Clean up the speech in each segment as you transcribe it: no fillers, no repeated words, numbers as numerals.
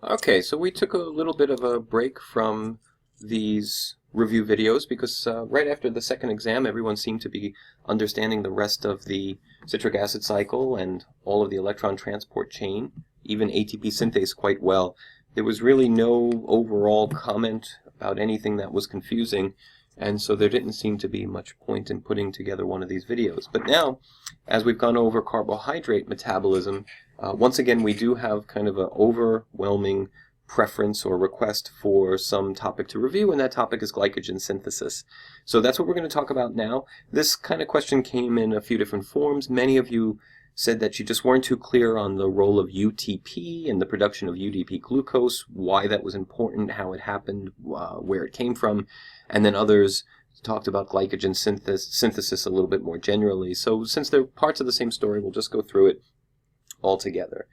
Okay, so we took a little bit of a break from these review videos because right after the second exam, everyone seemed to be understanding the rest of the citric acid cycle and all of the electron transport chain, even ATP synthase quite well. There was really no overall comment about anything that was confusing, and so there didn't seem to be much point in putting together one of these videos. But now, as we've gone over carbohydrate metabolism, once again, we do have kind of an overwhelming preference or request for some topic to review, and that topic is glycogen synthesis. So that's what we're going to talk about now. This kind of question came in a few different forms. Many of you said that you just weren't too clear on the role of UTP and the production of UDP-Glucose, why that was important, how it happened, where it came from, and then others talked about glycogen synthesis a little bit more generally. So since they're parts of the same story, we'll just go through it all together.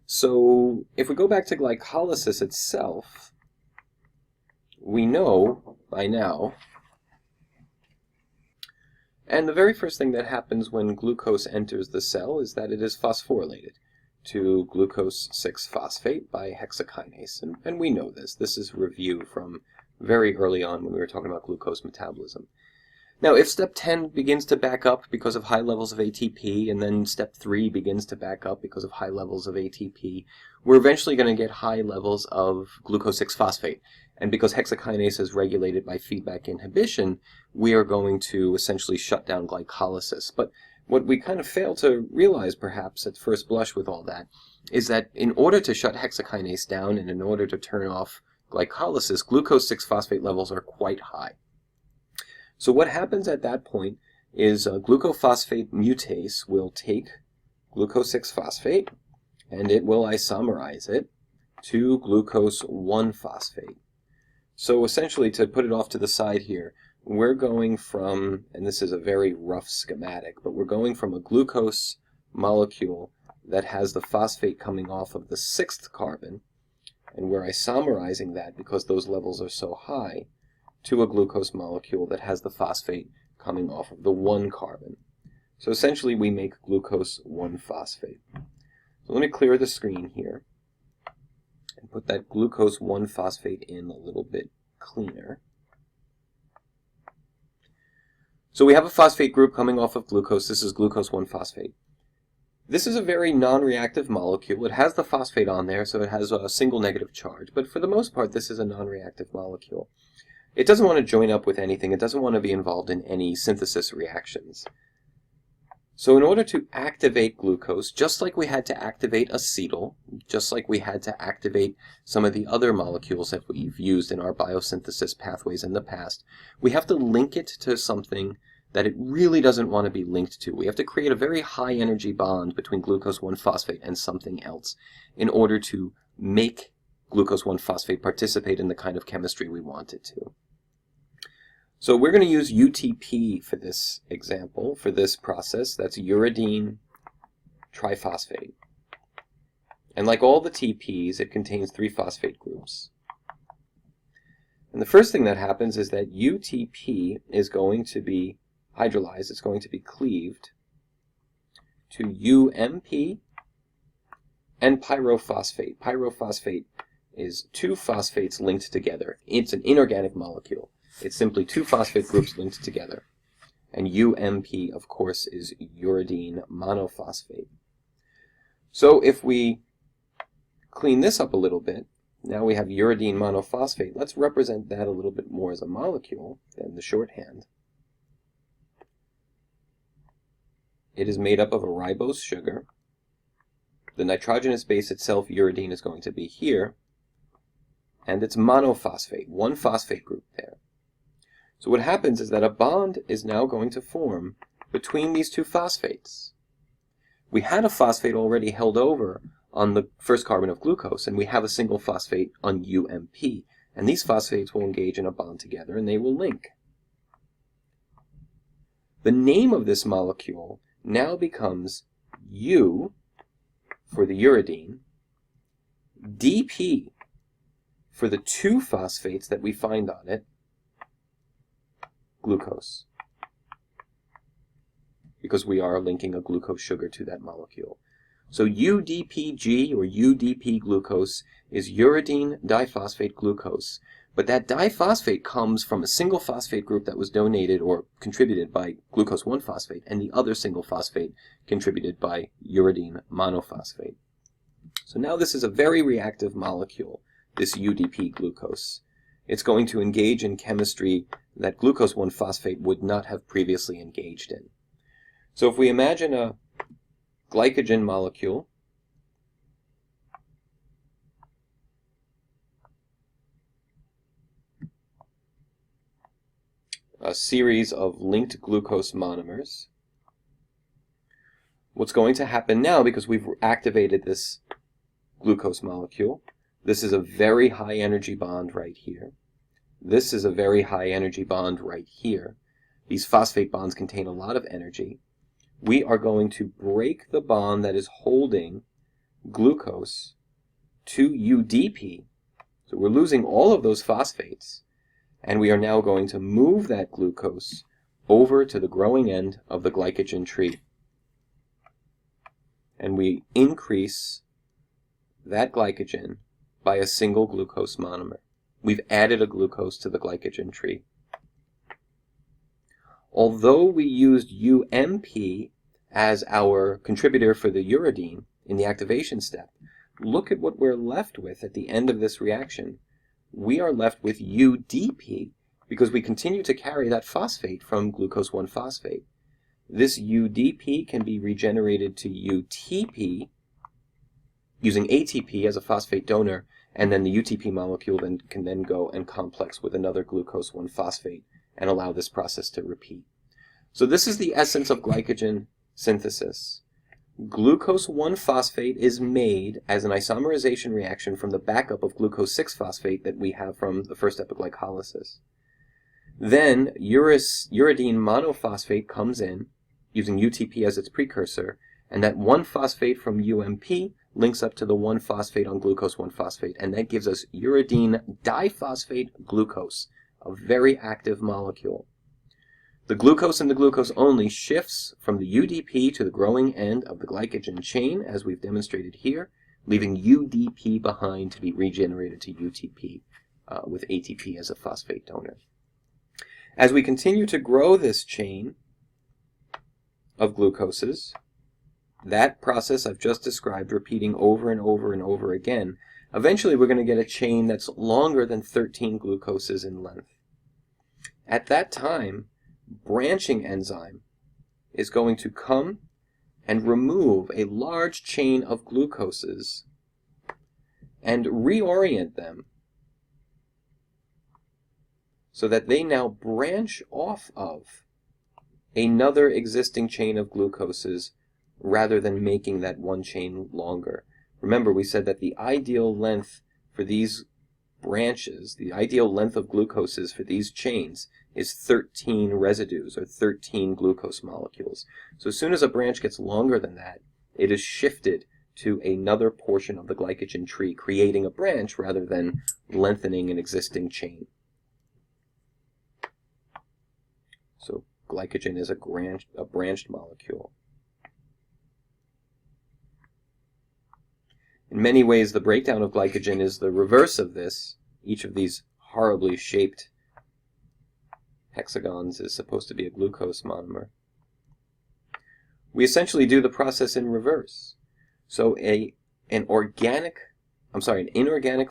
So if we go back to glycolysis itself, we know by now, and the very first thing that happens when glucose enters the cell is that it is phosphorylated to glucose 6-phosphate by hexokinase. And we know this. This is review from very early on when we were talking about glucose metabolism. Now, if step 10 begins to back up because of high levels of ATP, and then step 3 begins to back up because of high levels of ATP, we're eventually going to get high levels of glucose 6-phosphate. And because hexokinase is regulated by feedback inhibition, we are going to essentially shut down glycolysis. But what we kind of fail to realize, perhaps, at first blush with all that, is that in order to shut hexokinase down and in order to turn off glycolysis, glucose 6-phosphate levels are quite high. So what happens at that point is glucophosphate mutase will take glucose 6-phosphate and it will isomerize it to glucose 1-phosphate. So essentially, to put it off to the side here, we're going from, and this is a very rough schematic, but we're going from a glucose molecule that has the phosphate coming off of the 6th carbon, and we're isomerizing that because those levels are so high, to a glucose molecule that has the phosphate coming off of the 1 carbon. So essentially we make glucose 1-phosphate. So let me clear the screen here and put that glucose 1-phosphate in a little bit cleaner. So we have a phosphate group coming off of glucose. This is glucose 1-phosphate. This is a very non-reactive molecule. It has the phosphate on there, so it has a single negative charge. But for the most part, this is a non-reactive molecule. It doesn't want to join up with anything. It doesn't want to be involved in any synthesis reactions. So in order to activate glucose, just like we had to activate acetyl, just like we had to activate some of the other molecules that we've used in our biosynthesis pathways in the past, we have to link it to something that it really doesn't want to be linked to. We have to create a very high energy bond between glucose 1-phosphate and something else in order to make glucose 1-phosphate participate in the kind of chemistry we want it to. So we're going to use UTP for this example, for this process. That's uridine triphosphate. And like all the TPs, it contains 3 phosphate groups. And the first thing that happens is that UTP is going to be hydrolyzed. It's going to be cleaved to UMP and pyrophosphate. Pyrophosphate is 2 phosphates linked together. It's an inorganic molecule. It's simply 2 phosphate groups linked together. And UMP, of course, is uridine monophosphate. So if we clean this up a little bit, now we have uridine monophosphate. Let's represent that a little bit more as a molecule than the shorthand. It is made up of a ribose sugar. The nitrogenous base itself, uridine, is going to be here. And it's monophosphate, 1 phosphate group there. So what happens is that a bond is now going to form between these 2 phosphates. We had a phosphate already held over on the 1st carbon of glucose, and we have a single phosphate on UMP. And these phosphates will engage in a bond together, and they will link. The name of this molecule now becomes U for the uridine, DP for the 2 phosphates that we find on it, glucose, because we are linking a glucose sugar to that molecule. So UDP-G or UDP-Glucose is uridine diphosphate glucose. But that diphosphate comes from a single phosphate group that was donated or contributed by glucose 1-phosphate, and the other single phosphate contributed by uridine monophosphate. So now this is a very reactive molecule, this UDP-glucose. It's going to engage in chemistry that glucose 1-phosphate would not have previously engaged in. So if we imagine a glycogen molecule, a series of linked glucose monomers, what's going to happen now, because we've activated this glucose molecule, this is a very high energy bond right here. This is a very high energy bond right here. These phosphate bonds contain a lot of energy. We are going to break the bond that is holding glucose to UDP. So we're losing all of those phosphates, and we are now going to move that glucose over to the growing end of the glycogen tree. And we increase that glycogen by a single glucose monomer. We've added a glucose to the glycogen tree. Although we used UMP as our contributor for the uridine in the activation step, look at what we're left with at the end of this reaction. We are left with UDP because we continue to carry that phosphate from glucose 1-phosphate. This UDP can be regenerated to UTP using ATP as a phosphate donor, and then the UTP molecule can then go and complex with another glucose 1-phosphate and allow this process to repeat. So this is the essence of glycogen synthesis. Glucose 1-phosphate is made as an isomerization reaction from the backup of glucose 6-phosphate that we have from the first step of glycolysis. Then uridine monophosphate comes in using UTP as its precursor, and that 1-phosphate from UMP links up to the 1-phosphate on glucose 1-phosphate, and that gives us uridine diphosphate glucose, a very active molecule. The glucose in the glucose only shifts from the UDP to the growing end of the glycogen chain, as we've demonstrated here, leaving UDP behind to be regenerated to UTP with ATP as a phosphate donor. As we continue to grow this chain of glucoses, that process I've just described repeating over and over and over again, eventually we're going to get a chain that's longer than 13 glucoses in length. At that time, branching enzyme is going to come and remove a large chain of glucoses and reorient them so that they now branch off of another existing chain of glucoses rather than making that one chain longer. Remember, we said that the ideal length for these branches, the ideal length of glucoses for these chains is 13 residues or 13 glucose molecules. So as soon as a branch gets longer than that, it is shifted to another portion of the glycogen tree, creating a branch rather than lengthening an existing chain. So glycogen is a branched molecule. In many ways, the breakdown of glycogen is the reverse of this. Each of these horribly shaped hexagons is supposed to be a glucose monomer. We essentially do the process in reverse. So an inorganic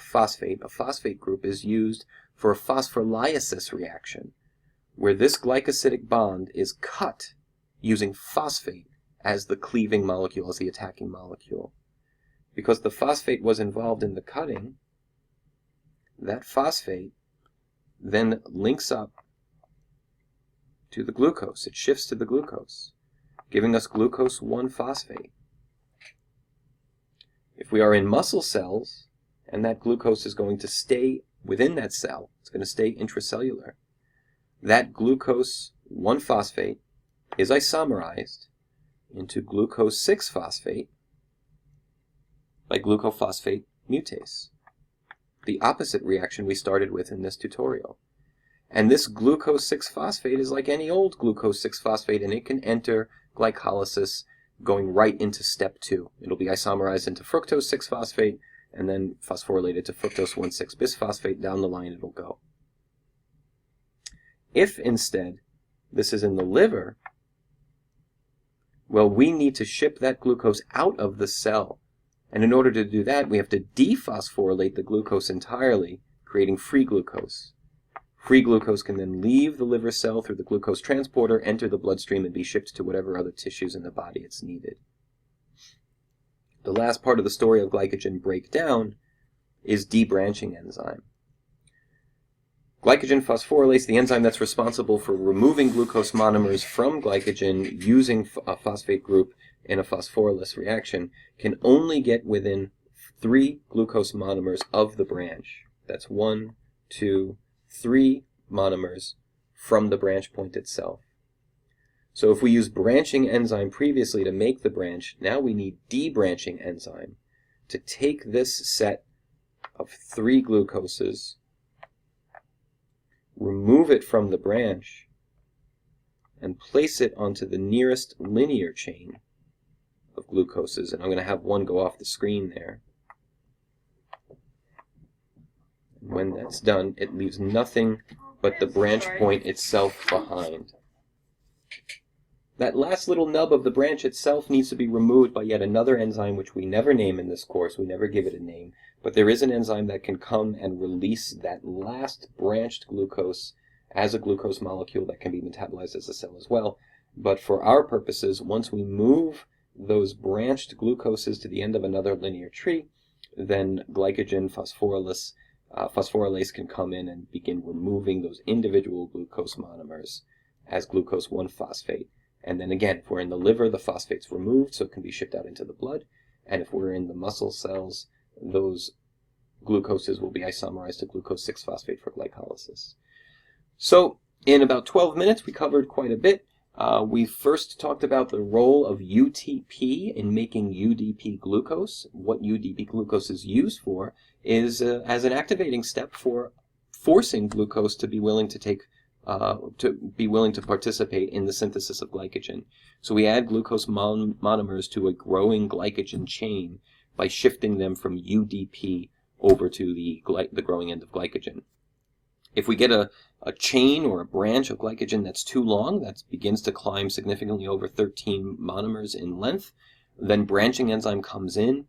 phosphate, a phosphate group, is used for a phosphorylasis reaction, where this glycosidic bond is cut using phosphate as the cleaving molecule, as the attacking molecule. Because the phosphate was involved in the cutting, that phosphate then links up to the glucose. It shifts to the glucose, giving us glucose 1-phosphate. If we are in muscle cells, and that glucose is going to stay within that cell, it's going to stay intracellular, that glucose 1-phosphate is isomerized into glucose 6-phosphate by glucophosphate mutase, the opposite reaction we started with in this tutorial. And this glucose 6-phosphate is like any old glucose 6-phosphate, and it can enter glycolysis going right into step 2. It'll be isomerized into fructose 6-phosphate and then phosphorylated to fructose 1,6-bisphosphate. Down the line it'll go. If instead this is in the liver, well, we need to ship that glucose out of the cell. And in order to do that, we have to dephosphorylate the glucose entirely, creating free glucose. Free glucose can then leave the liver cell through the glucose transporter, enter the bloodstream, and be shipped to whatever other tissues in the body it's needed. The last part of the story of glycogen breakdown is debranching enzyme. Glycogen phosphorylase, the enzyme that's responsible for removing glucose monomers from glycogen using a phosphate group in a phosphorylase reaction, can only get within 3 glucose monomers of the branch. That's 1, 2, 3 monomers from the branch point itself. So if we use branching enzyme previously to make the branch, now we need debranching enzyme to take this set of 3 glucoses, remove it from the branch, and place it onto the nearest linear chain of glucoses. And I'm going to have one go off the screen there. When that's done, it leaves nothing but the branch point itself behind. That last little nub of the branch itself needs to be removed by yet another enzyme, which we never name in this course. We never give it a name. But there is an enzyme that can come and release that last branched glucose as a glucose molecule that can be metabolized as a cell as well. But for our purposes, once we move those branched glucoses to the end of another linear tree, then glycogen phosphorylase can come in and begin removing those individual glucose monomers as glucose 1-phosphate. And then again, if we're in the liver, the phosphate's removed so it can be shipped out into the blood. And if we're in the muscle cells, those glucoses will be isomerized to glucose 6-phosphate for glycolysis. So in about 12 minutes, we covered quite a bit. We first talked about the role of UTP in making UDP-Glucose. What UDP-Glucose is used for is as an activating step for forcing glucose to be willing to participate in the synthesis of glycogen. So we add glucose monomers to a growing glycogen chain by shifting them from UDP over to the growing end of glycogen. If we get a chain or a branch of glycogen that's too long, that begins to climb significantly over 13 monomers in length, then branching enzyme comes in,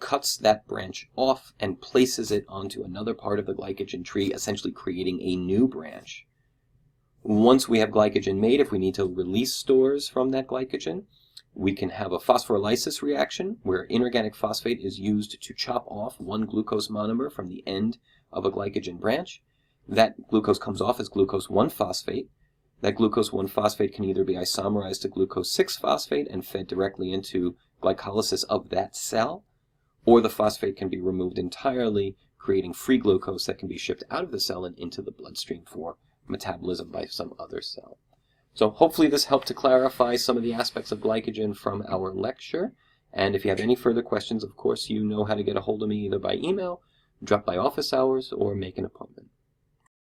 cuts that branch off, and places it onto another part of the glycogen tree, essentially creating a new branch. Once we have glycogen made, if we need to release stores from that glycogen, we can have a phosphorylasis reaction where inorganic phosphate is used to chop off one glucose monomer from the end of a glycogen branch. That glucose comes off as glucose 1-phosphate. That glucose 1-phosphate can either be isomerized to glucose 6-phosphate and fed directly into glycolysis of that cell, or the phosphate can be removed entirely, creating free glucose that can be shipped out of the cell and into the bloodstream for metabolism by some other cell. So hopefully this helped to clarify some of the aspects of glycogen from our lecture. And if you have any further questions, of course, you know how to get a hold of me either by email, drop by office hours, or make an appointment.